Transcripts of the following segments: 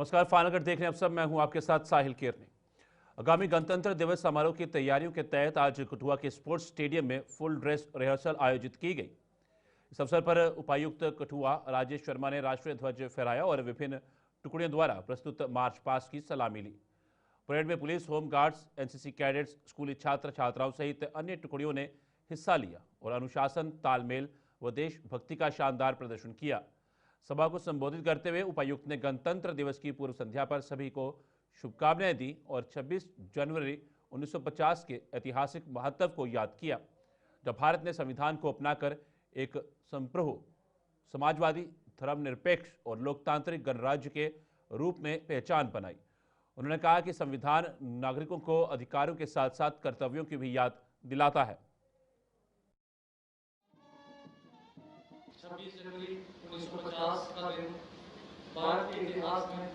नमस्कार, final cut देख रहे हैं आप सब। मैं हूं आपके साथ साहिल केरनी। आगामी गणतंत्र दिवस समारोह की तैयारियों के तहत आज कठुआ के स्पोर्ट्स स्टेडियम में फुल ड्रेस रिहर्सल आयोजित की गई। इस अवसर पर उपायुक्त कठुआ राजेश शर्मा ने राष्ट्रीय ध्वज फहराया और विभिन्न टुकड़ियों द्वारा प्रस्तुत मार्च पास्ट की सलामी ली। परेड में police, home guards, NCC cadets, स्कूली छात्र छात्राओं सहित अन्य टुकड़ियों ने हिस्सा लिया और अनुशासन, तालमेल व देशभक्ति का शानदार प्रदर्शन किया। सभा को संबोधित करते हुए उपायुक्त ने गणतंत्र दिवस की पूर्व संध्या पर सभी को शुभकामनाएं दी और 26 जनवरी 1950 के ऐतिहासिक महत्व को याद किया, जब भारत ने संविधान को अपनाकर एक संप्रभु, समाजवादी, धर्मनिरपेक्ष और लोकतांत्रिक गणराज्य के रूप में पहचान बनाई। उन्होंने कहा कि संविधान नागरिकों को अधिकारों के साथ साथ कर्तव्यों की भी याद दिलाता है। 26 जनवरी 1950 का दिन भारत के इतिहास में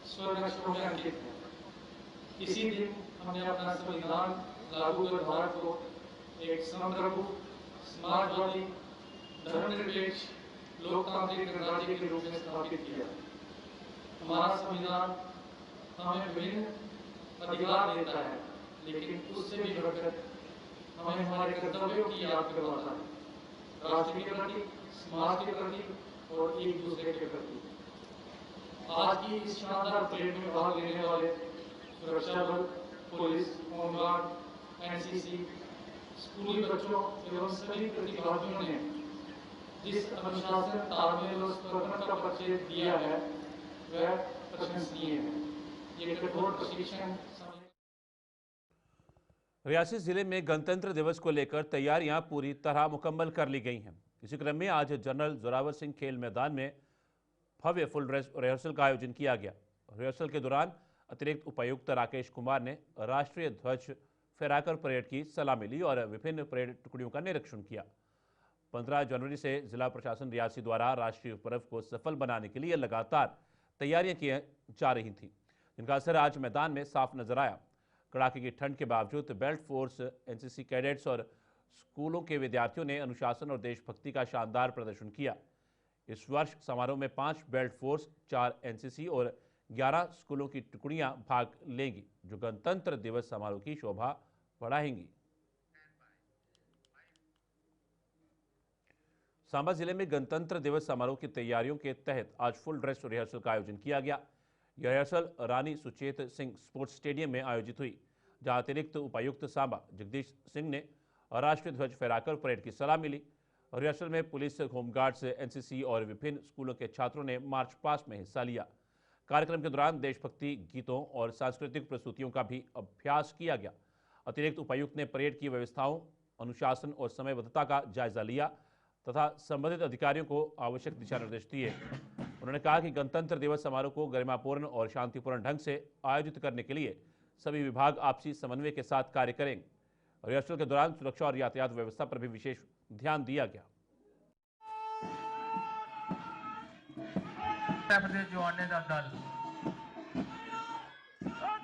स्वर्ण अक्षरों में अंकित है। इसी दिन हमने अपना संविधान लागू कर भारत को एक संप्रभु, समाजवादी, धर्मनिरपेक्ष, लोकतांत्रिक गणराज्य के रूप में स्थापित किया। हमारा संविधान हमें विभिन्न अधिकार देता है, लेकिन उससे भी बढ़कर हमें हमारे कर्तव्यों की याद करवाता है, राष्ट्र के प्रति, समाज के प्रति और एक दूसरे के प्रति। आज की इस शानदार परेड में भाग लेने वाले सुरक्षा बल, पुलिस, होमगार्ड, एनसीसी, स्कूली बच्चों एवं सभी प्रतिभागियों ने जिस अनुशासन, तालमेल और समर्पण का परिचय दिया है वह प्रशंसनीय है। ये कठोर प्रशिक्षण रियासी जिले में गणतंत्र दिवस को लेकर तैयारियां पूरी तरह मुकम्मल कर ली गई हैं। इसी क्रम में आज जनरल जोरावर सिंह खेल मैदान में भव्य फुल ड्रेस रिहर्सल का आयोजन किया गया। रिहर्सल के दौरान अतिरिक्त उपायुक्त राकेश कुमार ने राष्ट्रीय ध्वज फहराकर परेड की सलामी ली और विभिन्न परेड टुकड़ियों का निरीक्षण किया। 15 जनवरी से जिला प्रशासन रियासी द्वारा राष्ट्रीय पर्व को सफल बनाने के लिए लगातार तैयारियां की जा रही थीं, जिनका असर आज मैदान में साफ नजर आया। कड़ाके की ठंड के बावजूद बेल्ट फोर्स, एनसीसी कैडेट्स और स्कूलों के विद्यार्थियों ने अनुशासन और देशभक्ति का शानदार प्रदर्शन किया। इस वर्ष समारोह में 5 बेल्ट फोर्स, 4 एनसीसी और 11 स्कूलों की टुकड़ियां भाग लेंगी, जो गणतंत्र दिवस समारोह की शोभा बढ़ाएंगी। सांबा जिले में गणतंत्र दिवस समारोह की तैयारियों के तहत आज फुल ड्रेस रिहर्सल का आयोजन किया गया। यह रिहर्सल रानी सुचेत सिंह स्पोर्ट्स स्टेडियम में आयोजित हुई, जहां अतिरिक्त उपायुक्त सांबा जगदीश सिंह ने राष्ट्रीय ध्वज फहराकर परेड की सलामी ली। रिहर्सल में पुलिस, होमगार्ड्स, एनसीसी और विभिन्न स्कूलों के छात्रों ने मार्च पास्ट में हिस्सा लिया। कार्यक्रम के दौरान देशभक्ति गीतों और सांस्कृतिक प्रस्तुतियों का भी अभ्यास किया गया। अतिरिक्त उपायुक्त ने परेड की व्यवस्थाओं, अनुशासन और समयबद्धता का जायजा लिया तथा संबंधित अधिकारियों को आवश्यक दिशा निर्देश दिए। उन्होंने कहा कि गणतंत्र दिवस समारोह को गरिमापूर्ण और शांतिपूर्ण ढंग से आयोजित करने के लिए सभी विभाग आपसी समन्वय के साथ कार्य करेंगे। रिहर्सल के दौरान सुरक्षा और यातायात व्यवस्था पर भी विशेष ध्यान दिया गया।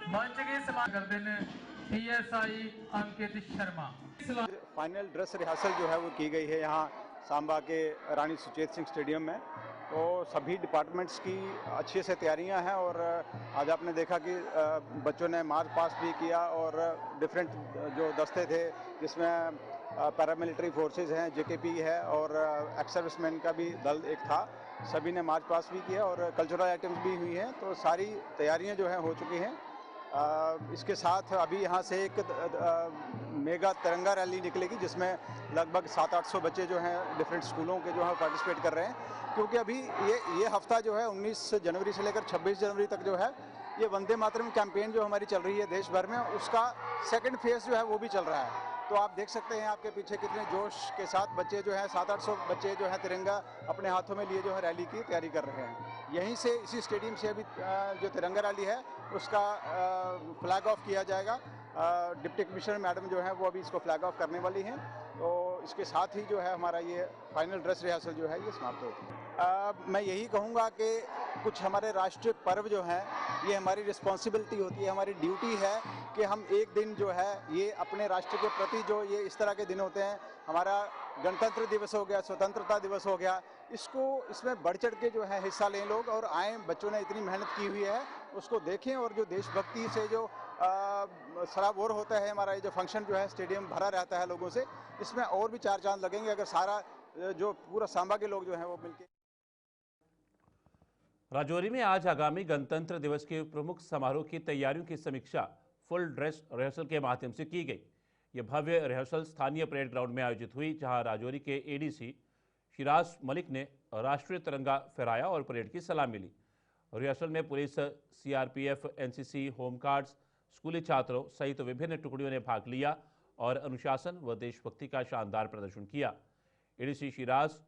मंच के समागम PSI Ankit Sharma. Final dress rehearsal जो है वो की गई है यहाँ सांबा के रानी सुचेत सिंह स्टेडियम में। तो सभी डिपार्टमेंट्स की अच्छे से तैयारियां हैं और आज आपने देखा कि बच्चों ने मार्च पास्ट भी किया और डिफरेंट जो दस्ते थे जिसमें पैरामिलिट्री फोर्सेस हैं, जेकेपी है और एक्स सर्विसमैन का भी दल एक था, सभी ने मार्च पास्ट भी किया और कल्चरल आइटम्स भी हुई हैं। तो सारी तैयारियां जो हैं हो चुकी हैं। इसके साथ अभी यहाँ से एक मेगा तिरंगा रैली निकलेगी जिसमें लगभग 700-800 बच्चे जो हैं डिफरेंट स्कूलों के जो है पार्टिसिपेट कर रहे हैं, क्योंकि अभी ये हफ्ता जो है 19 जनवरी से लेकर 26 जनवरी तक जो है ये वंदे मातरम कैंपेन जो हमारी चल रही है देश भर में, उसका सेकंड फेज जो है वो भी चल रहा है। तो आप देख सकते हैं आपके पीछे कितने जोश के साथ बच्चे जो हैं 700-800 बच्चे जो है तिरंगा अपने हाथों में लिए जो है रैली की तैयारी कर रहे हैं। यहीं से इसी स्टेडियम से अभी जो तिरंगा रैली है उसका फ्लैग ऑफ किया जाएगा। डिप्टी कमिश्नर मैडम जो है वो अभी इसको फ्लैग ऑफ करने वाली हैं। तो इसके साथ ही जो है हमारा ये फाइनल ड्रेस रिहर्सल जो है ये समाप्त होती है। मैं यही कहूँगा कि कुछ हमारे राष्ट्रीय पर्व जो हैं ये हमारी रिस्पॉन्सिबिलिटी होती है, हमारी ड्यूटी है कि हम एक दिन जो है ये अपने राष्ट्र के प्रति जो ये इस तरह के दिन होते हैं, हमारा गणतंत्र दिवस हो गया, स्वतंत्रता दिवस हो गया, इसमें बढ़ चढ़ के जो है हिस्सा लें लोग और आएँ। बच्चों ने इतनी मेहनत की हुई है उसको देखें और जो देशभक्ति से जो सराबोर होता है हमारा ये जो फंक्शन जो है स्टेडियम भरा रहता है लोगों से, इसमें और भी 4 चांद लगेंगे अगर सारा जो पूरा सांबा के लोग जो हैं वो मिलके। राजौरी में आज आगामी गणतंत्र दिवस के प्रमुख समारोह की तैयारियों की समीक्षा फुल ड्रेस रिहर्सल के माध्यम से की गई। ये भव्य रिहर्सल स्थानीय परेड ग्राउंड में आयोजित हुई, जहां राजौरी के एडीसी शिराज मलिक ने राष्ट्रीय तिरंगा फहराया और परेड की सलामी ली। रिहर्सल में पुलिस, सीआरपीएफ, एनसीसी, होमगार्ड्स, स्कूली छात्रों सहित विभिन्न टुकड़ियों ने भाग लिया और अनुशासन व देशभक्ति का शानदार प्रदर्शन किया। एडीसी शिराज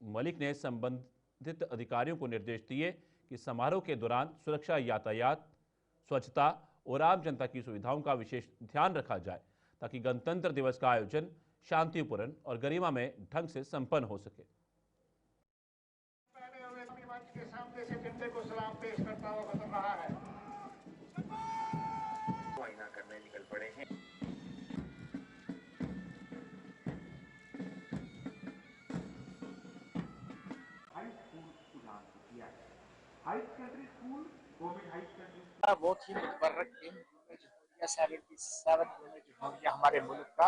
मलिक ने संबंधित अधिकारियों को निर्देश दिए कि समारोह के दौरान सुरक्षा, यातायात, स्वच्छता और आम जनता की सुविधाओं का विशेष ध्यान रखा जाए ताकि गणतंत्र दिवस का आयोजन शांतिपूर्ण और गरिमा में ढंग से संपन्न हो सके। मंच के सामने से झंडे को सलाम पेश करता हुआ बदल रहा है। मुआयना करने निकल पड़े हैं। बहुत ही मुतबर्रक दिन जमहूरिया 77 जमहूरिया हमारे मुल्क का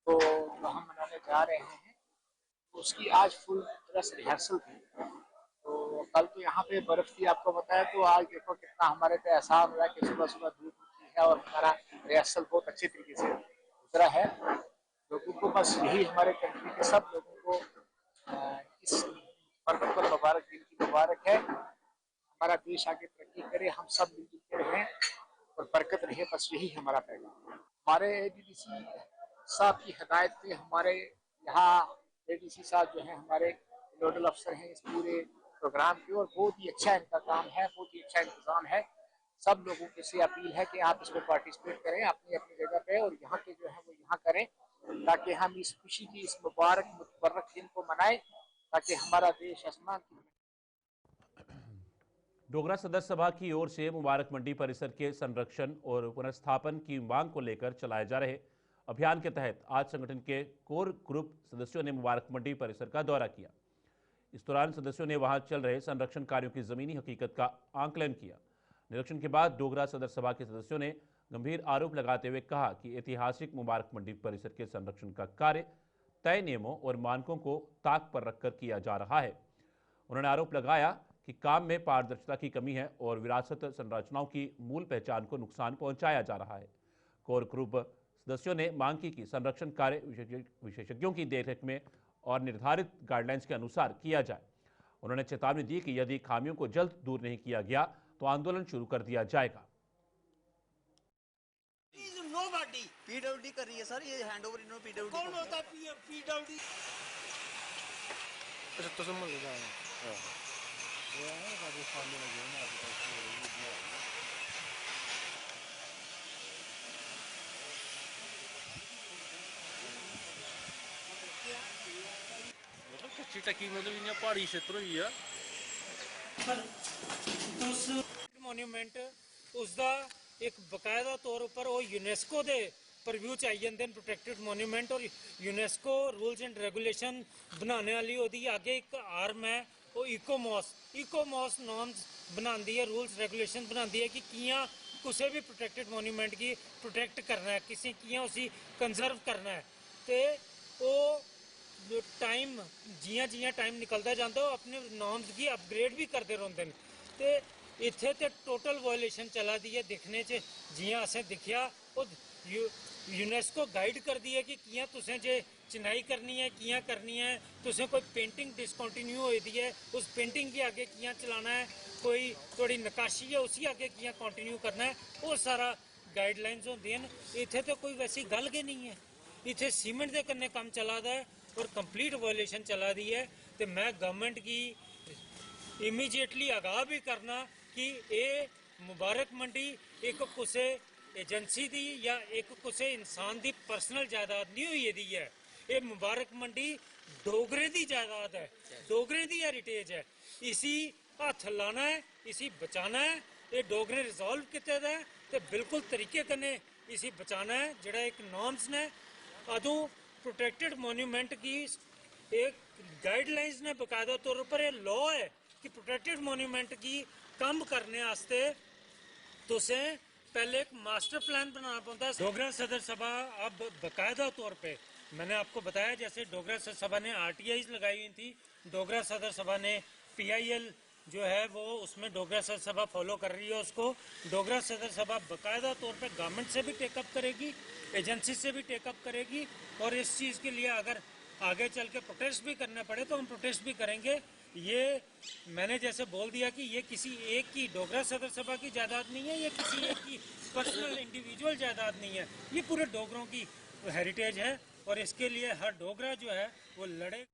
तो जो हम मनाने जा रहे हैं उसकी आज फुल ड्रेस रिहर्सल थी। तो कल तो यहाँ पे बर्फ थी आपको बताया, तो आज देखो कितना हमारे पे एहसान हुआ कि सुबह सुबह धूप निकली है और हमारा रिहर्सल बहुत अच्छे तरीके से गुजरा है। लोगों को बस यही हमारे कंट्री के सब लोगों को इस बरकत और मुबारक दिन की मुबारक है। हमारा देश आगे तरक्की करे, हम सब मिलजुल के रहें और बरकत रहे, बस यही हमारा पैगाम है। हमारे एडीसी साहब की हिदायत पे हमारे यहाँ एडीसी साहब जो है हमारे नोडल अफसर हैं इस पूरे प्रोग्राम के, और बहुत ही अच्छा इनका काम है, बहुत ही अच्छा इंतजाम है। सब लोगों के से अपील है कि आप इसमें पार्टिसिपेट करें अपनी अपनी जगह पे और यहाँ के जो है वो यहाँ करें ताकि हम इस खुशी की इस मुबारक दिन को मनाएं ताकि हमारा देश आसमान की। डोगरा सदर सभा की ओर से मुबारक मंडी परिसर के संरक्षण और पुनर्स्थापन की मांग को लेकर चलाए जा रहे अभियान के तहत आज संगठन के कोर ग्रुप सदस्यों ने मुबारक मंडी परिसर का दौरा किया। इस दौरान सदस्यों ने वहां चल रहे संरक्षण कार्यों की जमीनी हकीकत का आंकलन किया। निरीक्षण के बाद डोगरा सदर सभा के सदस्यों ने गंभीर आरोप लगाते हुए कहा कि ऐतिहासिक मुबारक मंडी परिसर के संरक्षण का कार्य तय नियमों और मानकों को ताक पर रखकर किया जा रहा है। उन्होंने आरोप लगाया कि काम में पारदर्शिता की कमी है और विरासत संरचनाओं की मूल पहचान को नुकसान पहुंचाया जा रहा है। कोर ग्रुप सदस्यों ने मांग की कि संरक्षण कार्य विशेषज्ञों की देखरेख में और निर्धारित गाइडलाइंस के अनुसार किया जाए। उन्होंने चेतावनी दी कि यदि खामियों को जल्द दूर नहीं किया गया तो आंदोलन शुरू कर दिया जाएगा। पीडब्ल्यूडी कर रही है सर, ये हैंडओवर इन्होंने पीडब्ल्यूडी कौन होता है पीडब्ल्यूडी? अच्छा तो समझ लो हां ये है राजस्थान में लगे हैं मतलब कच्ची टकी मतलब इन्हें पहाड़ी क्षेत्र ही है ਮੋਨੂਮੈਂਟ ਉਸ ਦਾ ਇੱਕ ਬਕਾਇਦਾ ਤੌਰ ਉੱਪਰ ਉਹ ਯੂਨੈਸਕੋ ਦੇ ਪਰਵਿਊ ਚ ਆਈ ਜਾਂਦੇ ਨੇ ਪ੍ਰੋਟੈਕਟਡ ਮੋਨੂਮੈਂਟ ਔਰ ਯੂਨੈਸਕੋ ਰੂਲਸ ਐਂਡ ਰੈਗੂਲੇਸ਼ਨ ਬਣਾਉਣ ਵਾਲੀ ਉਹਦੀ ਅੱਗੇ ਇੱਕ ਆਰਮ ਹੈ ਉਹ ਇਕੋਮੋਸ ਨੋਰਮਸ ਬਣਾਉਂਦੀ ਹੈ रूल्स रेगुलेशन बनाती है कि किया किसी भी प्रोटेक्टेड मोन्यूमेंट की प्रोटेक्ट करना है किसी किया उसी कंजर्व करना है तो वो जो टाइम जियां जियां टाइम निकलता जाता है अपने नॉर्म्स की अपग्रेड भी करते रहते हैं तो इत्थे ते टोटल वायलेशन चला दी है दिखने च जियां असें दिखिया यूनेस्को गाइड कर दी है कि कियां तुसें जे चिनाई करनी है कियां करनी है तुसें कोई पेंटिंग डिसकंटिन्यू होई दी है उस पेंटिंग के आगे कियां चलाना है कोई थोड़ी नकाशी है उसी आगे कियां कंटिन्यू करना है वो सारा गाइडलाइंस होंदियां न। इत्थे तो कोई वैसी गल के नहीं है इत्थे सीमेंट के कन्ने काम चला दा है और कंप्लीट वायलेशन चला दी है तो मैं गवर्नमेंट की इमीजिएटली आगाह भी करना कि ये मुबारक मंडी एक कुछ एजेंसी दी या एक कुछ इंसान दी पर्सनल जायदाद नहीं हुई दी है ये मुबारक मंडी डोगरे दी जायदाद है, डोगरे दी हेरिटेज है। इसी हथ लाना है, इसी बचाना है। ये डोगरे रिजॉल्व किते दा ते बिल्कुल तरीके कन्नै इसी बचाना है। जेड़ा एक नॉर्म्स ने अदों प्रोटेक्टेड मोन्यूमेंट की एक गाइडलाइंस ने बकायदा तौर पर ये लॉ है कि प्रोटेक्टेड मोन्यूमेंट की कम करने वास्ते तुसें पहले एक मास्टर प्लान बनाना पड़ता है। डोगरा सदर सभा अब बकायदा तौर पे, मैंने आपको बताया जैसे डोगरा सदर सभा ने RTIs लगाई हुई थी, डोगरा सदर सभा ने PIL जो है वो उसमें डोगरा सदर सभा फॉलो कर रही है उसको। डोगरा सदर सभा बकायदा तौर पे गवर्नमेंट से भी टेकअप करेगी, एजेंसी से भी टेकअप करेगी, और इस चीज़ के लिए अगर आगे चल के प्रोटेस्ट भी करना पड़े तो हम प्रोटेस्ट भी करेंगे। ये मैंने जैसे बोल दिया कि ये किसी एक की डोगरा सदर सभा की जायदाद नहीं है, ये किसी एक की पर्सनल इंडिविजुअल जायदाद नहीं है, ये पूरे डोगरों की हेरिटेज है और इसके लिए हर डोगरा जो है वो लड़े।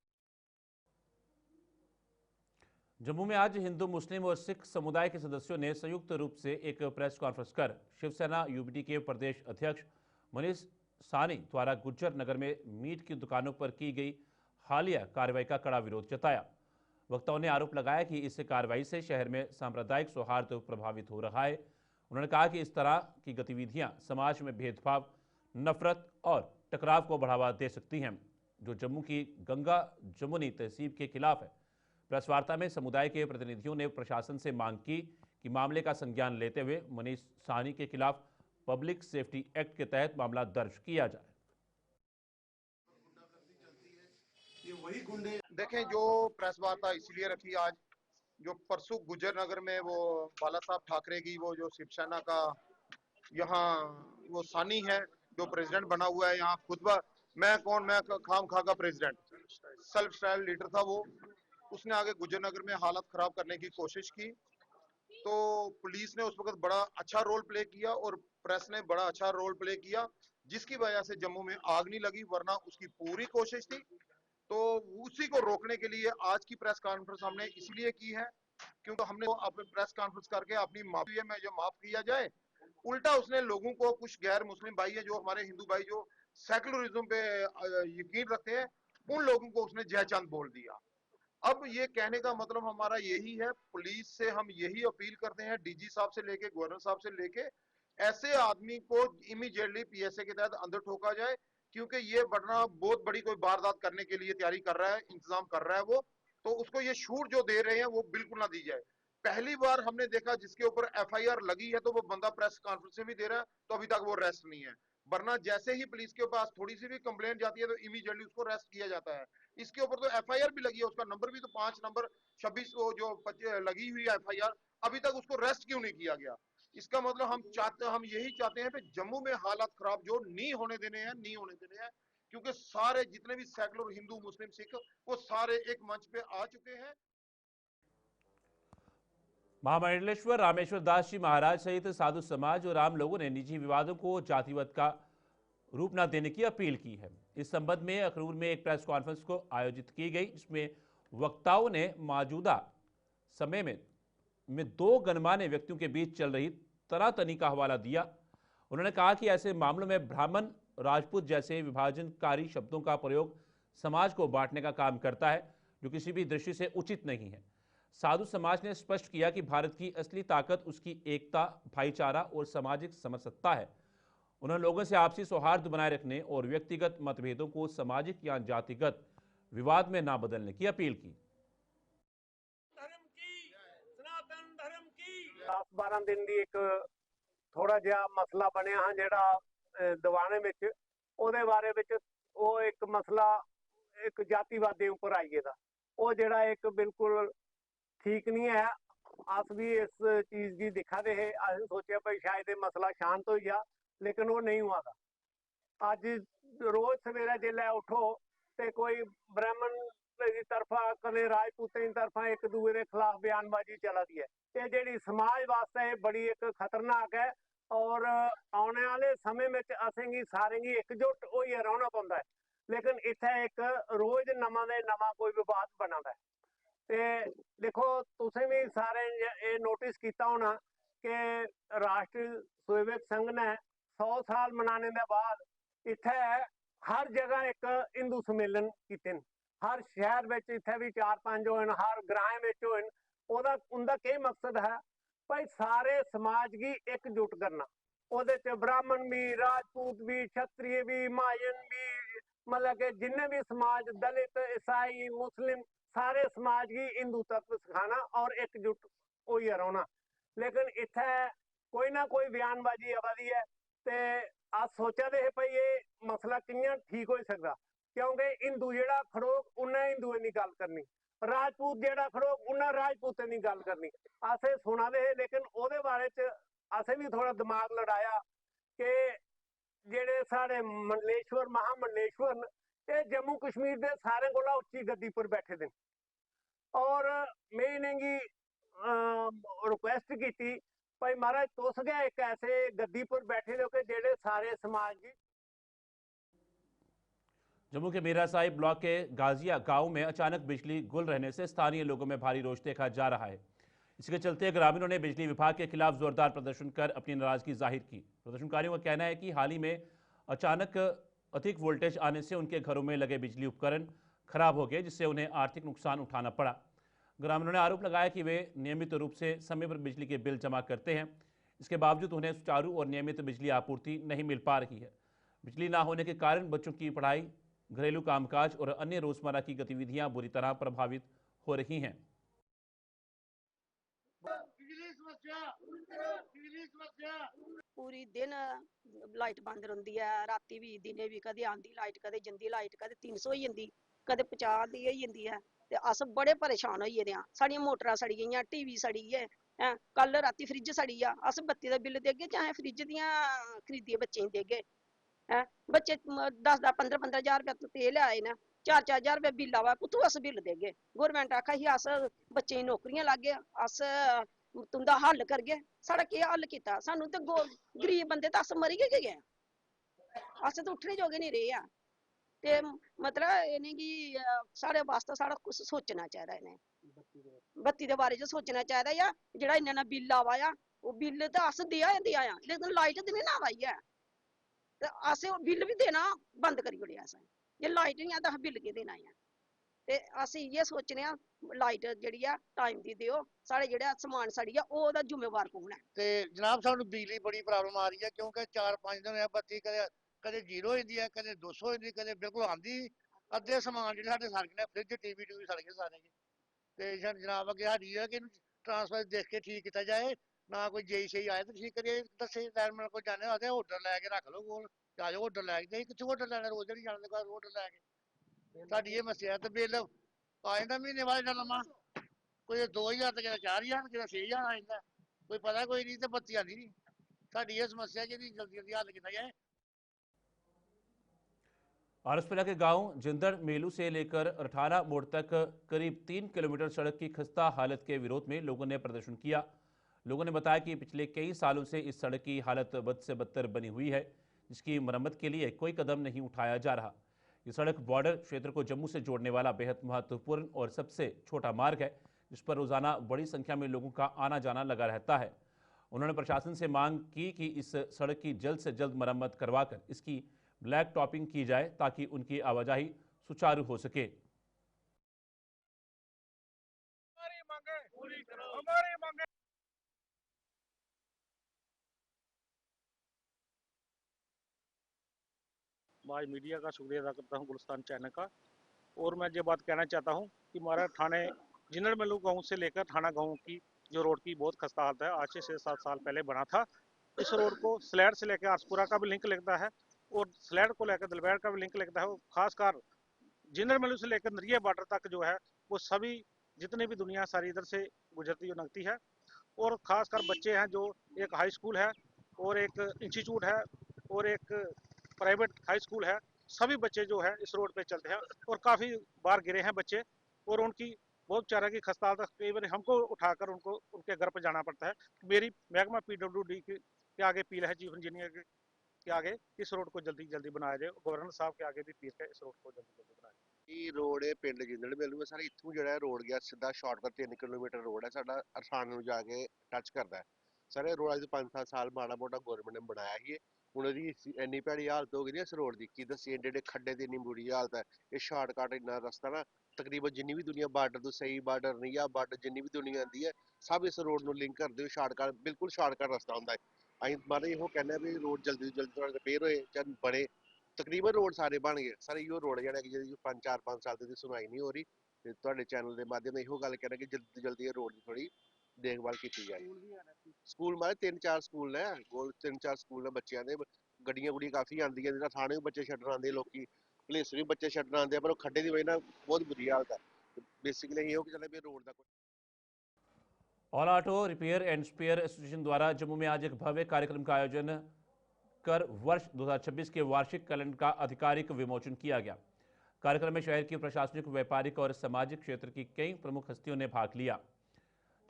जम्मू में आज हिंदू, मुस्लिम और सिख समुदाय के सदस्यों ने संयुक्त रूप से एक प्रेस कॉन्फ्रेंस कर शिवसेना UBT के प्रदेश अध्यक्ष मनीष सानी द्वारा गुज्जर नगर में मीट की दुकानों पर की गई हालिया कार्रवाई का कड़ा विरोध जताया। वक्ताओं ने आरोप लगाया कि इस कार्रवाई से शहर में सांप्रदायिक सौहार्द प्रभावित हो रहा है। उन्होंने कहा कि इस तरह की गतिविधियां समाज में भेदभाव, नफरत और टकराव को बढ़ावा दे सकती हैं, जो जम्मू की गंगा जमुनी तहसीब के खिलाफ है। प्रेस वार्ता में समुदाय के प्रतिनिधियों ने प्रशासन से मांग की कि मामले का संज्ञान लेते हुए मनीष साहनी के खिलाफ पब्लिक सेफ्टी एक्ट के तहत मामला दर्ज किया जाए। देखें, जो प्रेस वार्ता इसलिए रखी आज, जो परसों गुजर नगर में वो बाला साहब ठाकरे की वो जो शिवसेना का यहाँ वो सानी है जो प्रेसिडेंट बना हुआ है, यहाँ खुद मैं खाम खा का प्रेसिडेंट, सेल्फ स्टाइल लीडर था वो, उसने आगे गुजर नगर में हालत खराब करने की कोशिश की। तो पुलिस ने उस वक्त बड़ा अच्छा रोल प्ले किया और प्रेस ने बड़ा अच्छा रोल प्ले किया, जिसकी वजह से जम्मू में आग नहीं लगी, वरना उसकी पूरी कोशिश थी। तो उसी को रोकने के लिए आज की प्रेस कॉन्फ्रेंस हमने इसलिए की है क्योंकि हमने अपने प्रेस कॉन्फ्रेंस करके अपनी माफी में जो माफ किया जाए, उल्टा उसने लोगों को, कुछ गैर मुस्लिम भाई है जो हमारे हिंदू भाई जो सेकुलरिज्म पे यकीन रखते हैं, उन लोगों को उसने जयचंद बोल दिया। अब ये कहने का मतलब हमारा यही है, पुलिस से हम यही अपील करते हैं, DG साहब से लेके गवर्नर साहब से लेके, ऐसे आदमी को इमीडिएटली PSA के तहत अंदर ठोका जाए, क्योंकि ये बढ़ना बहुत बड़ी कोई वारदात करने के लिए तैयारी कर रहा है, इंतजाम कर रहा है वो, तो उसको ये छूट जो दे रहे हैं वो बिल्कुल ना दी जाए। पहली बार हमने देखा जिसके ऊपर FIR लगी है तो वो बंदा प्रेस कॉन्फ्रेंस में भी दे रहा है, तो अभी तक वो अरेस्ट नहीं है। वरना जैसे ही पुलिस के पास थोड़ी सी भी कंप्लेंट जाती है तो इमीडिएटली उसको अरेस्ट किया जाता है। इसके ऊपर तो FIR भी लगी है, उसका नंबर भी तो 5 नंबर 26 जो लगी हुई है FIR, अभी तक उसको अरेस्ट क्यों नहीं किया गया? इसका मतलब हम यही चाहते हैं कि जम्मू में हालात खराब जो नहीं होने देने हैं, क्योंकि सारे जितने भी सेकुलर हिंदू, मुस्लिम, सिख, वो सारे एक मंच पे आ चुके हैं। महामंडलेश्वर रामेश्वर दास जी महाराज सहित साधु समाज और आम लोगों ने निजी विवादों को जातिवाद का रूप न देने की अपील की है। इस संबंध में अखनूर में एक प्रेस कॉन्फ्रेंस को आयोजित की गई, जिसमें वक्ताओं ने मौजूदा समय में दो गणमान्य व्यक्तियों के बीच चल रही तनातनी का हवाला दिया। उन्होंने कहा कि ऐसे मामलों में ब्राह्मण, राजपूत जैसे विभाजनकारी शब्दों का प्रयोग समाज को बांटने का काम करता है, जो किसी भी दृष्टि से उचित नहीं है। साधु समाज ने स्पष्ट किया कि भारत की असली ताकत उसकी एकता, भाईचारा और सामाजिक समरसत्ता है। उन्होंने लोगों से आपसी सौहार्द बनाए रखने और व्यक्तिगत मतभेदों को सामाजिक या जातिगत विवाद में ना बदलने की अपील की। 10-12 दिन ਦੀ ਇੱਕ ਥੋੜਾ ਜਿਹਾ ਮਸਲਾ ਬਣਿਆ ਹਾਂ ਜਿਹੜਾ ਦੀਵਾਨੇ ਵਿੱਚ, ਉਹਦੇ ਬਾਰੇ ਵਿੱਚ ਉਹ ਇੱਕ ਮਸਲਾ ਇੱਕ ਜਾਤੀਵਾਦ ਦੇ ਉੱਪਰ ਆਈਏ ਦਾ, ਉਹ ਜਿਹੜਾ ਇੱਕ ਬਿਲਕੁਲ ठीक नहीं है। अस भी इस चीज की दिखा दे है, अस सोचे भाई शायद ये मसला शांत हो गया, लेकिन वो नहीं हुआ था। अज रोज सवेरे जिले उठो तो कोई ब्राह्मण की तरफा, कदे राजपूतें की तरफा एक दूसरे के खिलाफ बयानबाजी चला दी है। ये जी समाज वास्ते बड़ी एक खतरनाक है, और आने वाले समय में असेंगी सारेंगी एकजुट होइए रहना पौंदा है। लेकिन इत्थे एक रोज नवा दे नवा कोई विवाद बना है। ते देखो तुसें भी सारे ये नोटिस किया होना कि राष्ट्रीय स्वयंसेवक संघ ने 100 साल मनाने के बाद इत्थे हर जगह एक हिंदू सम्मेलन कीते न, हर शहर में इत्थे भी 4-5 होए न, हर ग्रां में होए न। ओदा उनका के मकसद है भाई सारे समाज की एकजुट करना। ओदे च ब्राह्मण भी, राजपूत भी, क्षत्रिय भी, महाजन भी, मतलब कि जिन्ने भी समाज, दलित, ईसाई, मुस्लिम, सारे समाज की हिंदू तत्व सिखाना और एकजुट होइए रौना। लेकिन इत्थे कोई ना कोई बयानबाजी आवा दी है ते अस सोचा दे हे भाई ये मसला कि'यां ठीक हो सकदा, क्योंकि हिंदू जेहड़ा खड़ोग उन्नै हिंदुएं दी गल करनी, राजपूत जेहड़ा खड़ोग उन्नै राजपूतें दी गल करनी। असें सुना दे हे, लेकिन ओहदे बारे च असें भी थोड़ा दिमाग लड़ाया कि जेहड़े साढ़े मंडलेश्वर महामंडलेश्वर न, ये जम्मू कश्मीर दे सारें कोला उच्ची गद्दी पर बैठे दे न। और मैं इनेंगी रिक्वेस्ट की भाई महाराज तुस गै एक ऐसे गद्दी पर बैठे हो कि जेहड़े सारे समाज की। जम्मू के मीरा साहिब ब्लॉक के गाजिया गांव में अचानक बिजली गुल रहने से स्थानीय लोगों में भारी रोष देखा जा रहा है। इसके चलते ग्रामीणों ने बिजली विभाग के खिलाफ जोरदार प्रदर्शन कर अपनी नाराजगी जाहिर की। प्रदर्शनकारियों का कहना है कि हाल ही में अचानक अधिक वोल्टेज आने से उनके घरों में लगे बिजली उपकरण खराब हो गए, जिससे उन्हें आर्थिक नुकसान उठाना पड़ा। ग्रामीणों ने आरोप लगाया कि वे नियमित रूप से समय पर बिजली के बिल जमा करते हैं, इसके बावजूद उन्हें सुचारू और नियमित बिजली आपूर्ति नहीं मिल पा रही है। बिजली ना होने के कारण बच्चों की पढ़ाई, घरेलू कामकाज और अन्य रोजमर्रा की गतिविधियां बुरी तरह प्रभावित हो रही हैं। पूरी दिन लाइट बंद रौंह्दी है, राती भी दिने भी, कदे आंदी लाइट कदे जंदी लाइट, कदे 300 होई जंदी, कदे 50 दी होई जंदी है। ते अस बड़े परेशान होई गेदे आं। साढ़ियां मोटरां सड़ी गेइयां, टीवी सड़ी गे, कल राती फ्रिज सड़ी आ। अस बत्ती दा बिल देगे चाहे फ्रिज दियां खरीदियै बच्चें गी देगे। बच्चे 10-10 15-15 हजार रुपया तेल आए न, 4-4 हजार रुपया बिल आवा, कुत्थों अस बिल देगे। गौरमेंट आखा ही अस बच्चें गी नौकरियां लागे, अस तुंदा हल करगे। साढ़ा केह् हल कीता? सानू ते गरीब बंदे ते अस मरी गै गए, अस ते उट्ठने जोगे नहीं रेह् आ। ते मतलब इनेंगी साढ़े वास्ते साढ़ा कुछ सोचना चाहिदा, इनें बत्ती दे बारे च सोचना चाहिदा। या जेह्ड़ा इन्ना इन्ना बिल आवा या ओह् बिल ते अस देआ आ, लेकिन लाइट ते नहीं ना आवा दी है। ते असें बिल भी देना बंद करी ओड़ेआ असें, जे लाइट नहीं है तो अस बिल केह् देना है। ते अस इ'यै सोचने आं लाइट जेह्ड़ी ऐ टाइम दी देओ, साढ़े जेह्ड़ा समान सड़ी आ ओह्दा जुम्मेवार कौन है? ते जनाब सानू बिजली बड़ी प्रॉब्लम आ रही है, क्योंकि 4-5 दिन होया बत्ती कदे 0 हो जाती है, कदे 200 हो जाती, कदे बिल्कुल आंदी। अद्धे समान जेह्ड़े साढ़े सड़ गए, फ्रिज टीवी सड़ गए सारे। ते जनाब अग्गे साडी है कि ट्रांसफर देख के ठीक किया जाए, ना कोई जेई शेई आए तो ठीक करिए दस्से। लाइनमैन कोल जाने आखदे ऑर्डर लैके रख लो कोल, आ जाओ ऑर्डर लैके, कित्थों ऑर्डर लैना, रोज नहीं जाने घर ऑर्डर लैके। साडी एह् मसला है। ते बिल आ जांदा म्हीने बाद एड्डा लम्मा, कोई 2000 ते कदें 4000 कदें 6000 आ जांदा, कोई पता कोई नहीं। ते बत्ती आंदी नहीं। साडी एह् समस्या कि जल्दी जल्दी हल किया जाए। आरसपुरा के गांव जिंदड़ मेलू से लेकर अठाना मोड़ तक करीब 3 किलोमीटर सड़क की खस्ता हालत के विरोध में लोगों ने प्रदर्शन किया। लोगों ने बताया कि पिछले कई सालों से इस सड़क की हालत बद से बदतर बनी हुई है, जिसकी मरम्मत के लिए कोई कदम नहीं उठाया जा रहा। ये सड़क बॉर्डर क्षेत्र को जम्मू से जोड़ने वाला बेहद महत्वपूर्ण और सबसे छोटा मार्ग है, जिस पर रोजाना बड़ी संख्या में लोगों का आना जाना लगा रहता है। उन्होंने प्रशासन से मांग की कि इस सड़क की जल्द से जल्द मरम्मत करवाकर इसकी ब्लैक टॉपिंग की जाए, ताकि उनकी आवाजाही सुचारू हो सके। आज मीडिया का शुक्रिया अदा करता हूँ, गुलिस्तान चैनल का। और मैं ये बात कहना चाहता हूँ कि हमारा थाने जिंदड़ मेलू गांव से लेकर थाना गांव की जो रोड की बहुत खस्ता हालत है, आज से 6-7 साल पहले बना था। इस रोड को स्लैड से लेकर आरसपुरा का भी लिंक लगता है, और स्लैड को लेकर दलबैर का भी लिंक लगता है। खासकर जिंदड़ मेलू से लेकर नरिया बॉर्डर तक जो है वो सभी जितनी भी दुनिया सारी इधर से गुजरती हुई लगती है। और खासकर बच्चे हैं, जो एक हाई स्कूल है और एक इंस्टीट्यूट है और एक प्राइवेट हाई स्कूल है, सभी बच्चे जो है इस रोड पे चलते हैं। और काफ़ी बार गिरे हैं बच्चे, और उनकी बहुत चारा की खस्ता हालत, कई बार हमको उठाकर उनको उनके घर पर जाना पड़ता है। मेरी महकमा PWD के आगे अपील है, चीफ इंजीनियर के आगे, इस रोड को जल्दी जल्दी बनाया जाए। गवर्नर साहब के आगे भी अपील है, इस रोड को जल्दी जल्दी बनाया जाए। रोड है पिंड जिंदड़ मेलू है सर, इत्थों जो रोड गया सीधा शॉर्टकट 3 किलोमीटर रोड है साडा, अरसान नूं जाके टच करता है सर। ये रोड अज 5-7 साल माड़ा मोटा गौरमेंट ने बनाया ही है, ਹੁਣ ਇਹਦੀ ਇੰਨੀ ਭੈੜੀ ਹਾਲਤ ਹੋ ਗਈ ਨਾ ਇਸ ਰੋਡ ਦੀ, ਕੀ ਦੱਸੀਏ, ਏਡੇ ਏਡੇ ਖੱਡੇ ਦੀ ਇੰਨੀ ਬੁਰੀ ਹਾਲਤ ਹੈ। ਇਹ ਸ਼ਾਰਟਕਟ ਇੰਨਾ ਰਸਤਾ ਨਾ, ਤਕਰੀਬਨ ਜਿੰਨੀ ਵੀ ਦੁਨੀਆ ਬਾਰਡਰ ਤੋਂ ਸਹੀ ਬਾਰਡਰ ਨਹੀਂ ਆ ਬਾਰਡਰ ਜਿੰਨੀ ਵੀ ਦੁਨੀਆ ਆਉਂਦੀ ਹੈ, ਸਭ ਇਸ ਰੋਡ ਨੂੰ ਲਿੰਕ ਕਰਦੇ ਹੋ। ਸ਼ਾਰਟਕਟ, ਬਿਲਕੁਲ ਸ਼ਾਰਟਕਟ ਰਸਤਾ ਹੁੰਦਾ ਹੈ। ਅਸੀਂ ਮਾਰੇ ਇਹੋ ਕਹਿੰਦੇ ਆ ਵੀ ਰੋਡ ਜਲਦੀ ਤੋਂ ਜਲਦੀ ਥੋੜਾ ਰਿਪੇਅਰ ਹੋਏ ਜਾਂ ਬਣੇ। ਤਕਰੀਬਨ ਰੋਡ ਸਾਰੇ ਬਣ ਗਏ, ਸਰ ਇਹੋ ਰੋਡ ਜਿਹੜਾ ਕਿ ਜਿਹਦੀ 4-5 ਸਾਲ ਦੀ ਸੁਣਵਾਈ ਨਹੀਂ ਹੋ ਰਹੀ, ਤੇ ਤੁਹਾਡੇ ਚੈਨਲ ਦੇ ਮਾਧਿਅਮ ਨਾਲ ਇਹੋ ਗੱਲ ਕਹਿਣਾ ਕਿ ਜਲਦੀ ਤੋਂ ਜਲਦੀ ਇਹ ਰੋਡ ਦੀ ਥੋੜੀ ਦੇਖਭਾਲ ਕੀਤੀ ਜਾਏ। ਸਕੂਲ ਮਾਰੇ 3-4 ਸਕੂਲ ਨੇ ਕੋਲ, 3-4 ਸਕੂਲ ਨੇ ਬੱਚਿਆਂ ਦੇ, ਗੱਡੀਆਂ ਗੁੱਡੀਆਂ ਕਾਫੀ ਆਉਂਦੀਆਂ, ਜਿਹੜਾ ਥਾਣੇ ਵੀ ਬੱਚੇ ਛੱਡਣ ਆਉਂਦੇ, ਲੋਕੀ ਪੁਲਿਸ ਵੀ ਬੱਚੇ ਛੱਡਣ ਆਉਂਦੇ ਆ, ਪਰ ਉਹ ਖੱਡੇ ਦੀ ਵਜ੍ਹਾ ਨਾਲ ਬਹੁਤ बुरी हालत है। बेसिकली ये हो कि चले भी रोड का all auto repair and spare association द्वारा जम्मू में आज एक भव्य कार्यक्रम का आयोजन कर वर्ष 2026 के वार्षिक कैलेंडर का आधिकारिक विमोचन किया गया। कार्यक्रम में शहर की प्रशासनिक, व्यापारिक और सामाजिक क्षेत्र की कई प्रमुख हस्तियों ने भाग लिया।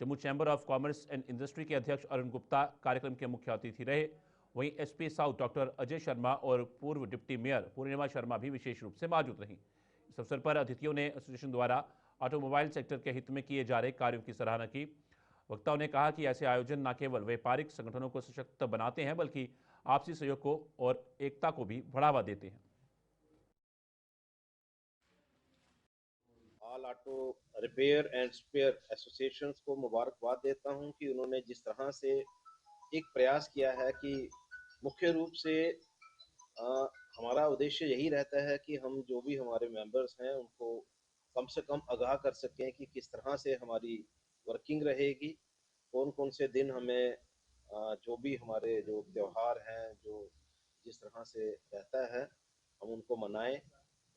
Jammu chamber of commerce and industry के अध्यक्ष अरुण गुप्ता कार्यक्रम के मुख्य अतिथि रहे। वहीं SP south doctor Ajay Sharma और पूर्व डिप्टी मेयर पूर्णिमा शर्मा भी विशेष रूप से मौजूद रहीं। इस अवसर पर अतिथियों ने एसोसिएशन द्वारा ऑटोमोबाइल सेक्टर के हित में किए जा रहे कार्यों की सराहना की। वक्ताओं ने कहा कि ऐसे आयोजन न केवल व्यापारिक संगठनों को सशक्त बनाते हैं, बल्कि आपसी सहयोग को और एकता को भी बढ़ावा देते हैं। All auto repair and spare associations को मुबारकबाद देता हूं कि उन्होंने जिस तरह से एक प्रयास किया है कि मुख्य रूप से हमारा उद्देश्य यही रहता है कि हम जो भी हमारे मेंबर्स हैं उनको कम से कम आगाह कर सकें कि किस तरह से हमारी वर्किंग रहेगी, कौन कौन से दिन हमें जो भी हमारे जो त्यौहार हैं, जो जिस तरह से रहता है हम उनको मनाएं,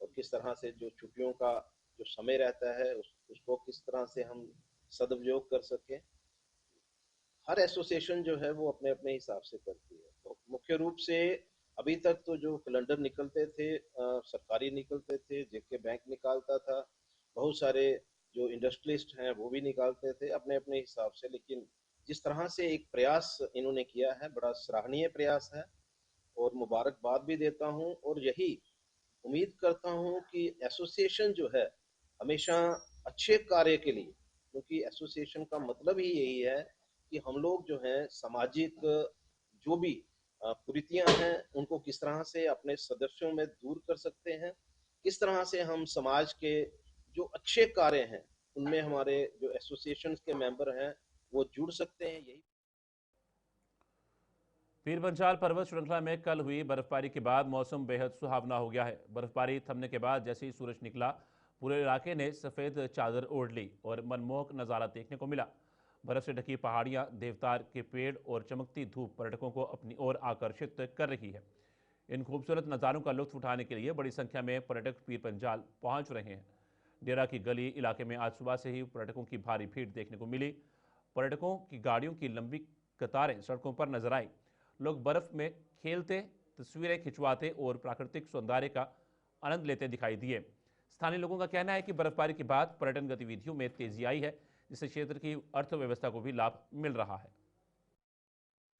और किस तरह से जो छुट्टियों का जो समय रहता है उसको किस तरह से हम सदुपयोग कर सकें। हर एसोसिएशन जो है वो अपने अपने हिसाब से करती है। तो मुख्य रूप से अभी तक तो जो कैलेंडर निकलते थे सरकारी निकलते थे, जेके बैंक निकालता था, बहुत सारे जो इंडस्ट्रियलिस्ट हैं वो भी निकालते थे अपने अपने हिसाब से, लेकिन जिस तरह से एक प्रयास इन्होंने किया है बड़ा सराहनीय प्रयास है और मुबारकबाद भी देता हूं। और यही उम्मीद करता हूं कि एसोसिएशन जो है हमेशा अच्छे कार्य के लिए, क्योंकि एसोसिएशन का मतलब ही यही है कि हम लोग जो हैं सामाजिक जो भी कुरीतियां हैं उनको किस तरह से अपने सदस्यों में दूर कर सकते हैं, किस तरह से हम समाज के जो अच्छे कार्य हैं उनमें हमारे जो एसोसिएशन के मेंबर हैं वो जुड़ सकते हैं। यही पीर पंचाल पर्वत श्रृंखला में कल हुई बर्फबारी के बाद मौसम बेहद सुहावना हो गया है। बर्फबारी थमने के बाद जैसे ही सूरज निकला, पूरे इलाके ने सफ़ेद चादर ओढ़ ली और मनमोहक नज़ारा देखने को मिला। बर्फ से ढकी पहाड़ियां, देवदार के पेड़ और चमकती धूप पर्यटकों को अपनी ओर आकर्षित कर रही है। इन खूबसूरत नज़ारों का लुत्फ उठाने के लिए बड़ी संख्या में पर्यटक पीर पंचाल पहुंच रहे हैं। डेरा की गली इलाके में आज सुबह से ही पर्यटकों की भारी भीड़ देखने को मिली। पर्यटकों की गाड़ियों की लंबी कतारें सड़कों पर नजर आई। लोग बर्फ में खेलते, तस्वीरें खिंचवाते और प्राकृतिक सौंदर्य का आनंद लेते दिखाई दिए। स्थानीय लोगों का कहना है कि बर्फबारी के बाद पर्यटन गतिविधियों में तेजी आई है, जिससे क्षेत्र की अर्थव्यवस्था को भी लाभ मिल रहा है।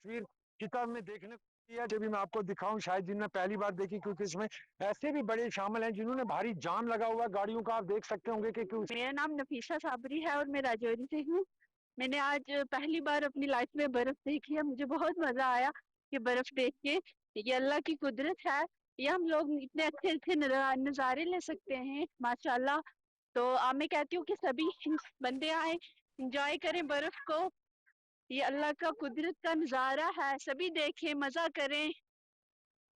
तस्वीर किताब में देखने को जब भी मैं आपको दिखाऊं, शायद जिनने पहली बार देखी, क्योंकि इसमें ऐसे भी बड़े शामिल हैं जिन्होंने भारी जाम लगा हुआ गाड़ियों का। आप देख सकते होंगे कि मेरा नाम नफीसा साबरी है और मैं राजौरी से हूँ। मैंने आज पहली बार अपनी लाइफ में बर्फ देखी है। मुझे बहुत मजा आया कि बर्फ देख के। ये अल्लाह की कुदरत है, ये हम लोग इतने अच्छे अच्छे नज़ारे ले सकते हैं माशाल्लाह। तो मैं कहती हूँ कि सभी बंदे आए, एंजॉय करें बर्फ को। ये अल्लाह का कुदरत का नज़ारा है, सभी देखें, मजा करें।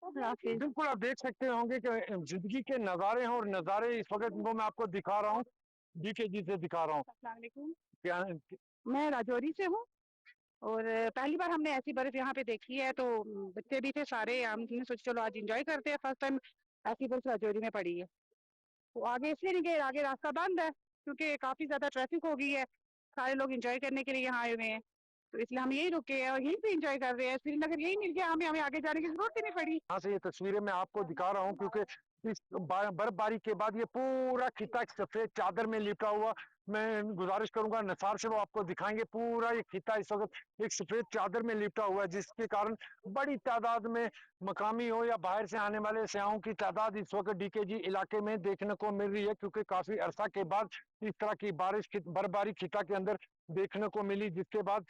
बिल्कुल आप देख सकते होंगे कि जिंदगी के नज़ारे हैं, और नज़ारे इस वक्त वो मैं आपको दिखा रहा हूँ, DKG से दिखा रहा हूँ। मैं राजौरी से हूँ और पहली बार हमने ऐसी बर्फ यहाँ पे देखी है। तो बच्चे भी थे सारे, हमने सोचा चलो आज एंजॉय करते हैं, फर्स्ट टाइम ऐसी बर्फ राजौरी में पड़ी है। तो आगे इसलिए नहीं गए, आगे रास्ता बंद है क्योंकि काफी ज्यादा ट्रैफिक हो गई है। सारे लोग एंजॉय करने के लिए यहाँ आए हुए हैं, तो इसलिए हम यही रुके हैं और यहीं पे एंजॉय कर रहे हैं। श्रीनगर यही मिल गया हमें, हमें आगे जाने की जरूरत ही नहीं पड़ी। यहाँ से ये तस्वीरें मैं आपको दिखा रहा हूँ क्योंकि इस बर्फबारी के बाद ये पूरा खिता सफेद चादर में लिपटा हुआ। मैं गुजारिश करूंगा निसार से, वो आपको दिखाएंगे पूरा ये खिता इस वक्त एक सफेद चादर में लिपटा हुआ है, जिसके कारण बड़ी तादाद में मकामी हो या बाहर से आने वाले सयाहों की तादाद इस वक्त DKG इलाके में देखने को मिल रही है, क्योंकि काफी अरसा के बाद इस तरह की बर्फबारी खिता के अंदर देखने को मिली, जिसके बाद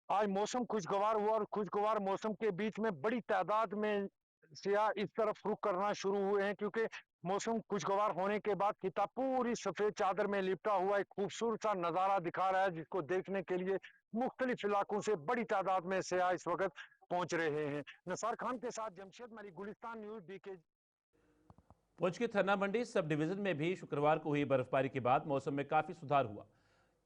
आज मौसम खुशगवार हुआ और खुशगवार मौसम के बीच में बड़ी तादाद में सियाह इस तरफ रुख करना शुरू हुए हैं, क्योंकि मौसम खुशगवार होने के बाद खिता पूरी सफेद चादर में लिपटा हुआ एक खूबसूरत सा नजारा दिखा रहा है, जिसको देखने के लिए मुख्तलिफ इलाकों से बड़ी तादाद में सियाह इस वक्त पहुंच रहे हैं। नसार खान के साथ जमशेद मलिक, गुलिस्तान न्यूज, बीके। पुंछ की थन्ना मंडी सब डिवीजन में भी शुक्रवार को हुई बर्फबारी के बाद मौसम में काफी सुधार हुआ।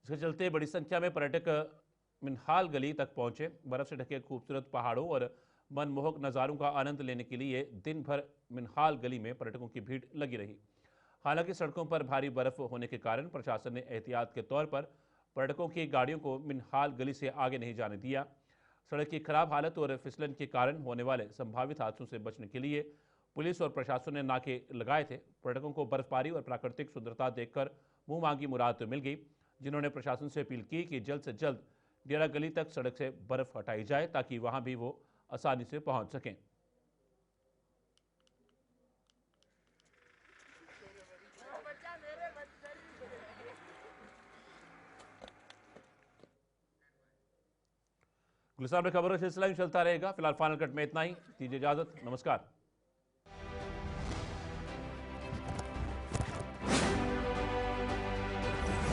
इसके चलते बड़ी संख्या में पर्यटक मिनहाल गली तक पहुंचे। बर्फ से ढके खूबसूरत पहाड़ों और मनमोहक नज़ारों का आनंद लेने के लिए दिन भर मिनहाल गली में पर्यटकों की भीड़ लगी रही। हालांकि सड़कों पर भारी बर्फ होने के कारण प्रशासन ने एहतियात के तौर पर पर्यटकों की गाड़ियों को मिनहाल गली से आगे नहीं जाने दिया। सड़क की खराब हालत और फिसलन के कारण होने वाले संभावित हादसों से बचने के लिए पुलिस और प्रशासन ने नाके लगाए थे। पर्यटकों को बर्फबारी और प्राकृतिक सुंदरता देखकर मुंह मांगी मुराद मिल गई, जिन्होंने प्रशासन से अपील की कि जल्द से जल्द डेरा गली तक सड़क से बर्फ हटाई जाए ताकि वहां भी वो आसानी से पहुंच सकें। गुलिस्तान में खबरों का सिलसिला चलता रहेगा। फिलहाल फाइनल कट में इतना ही। दीजिए इजाजत, नमस्कार।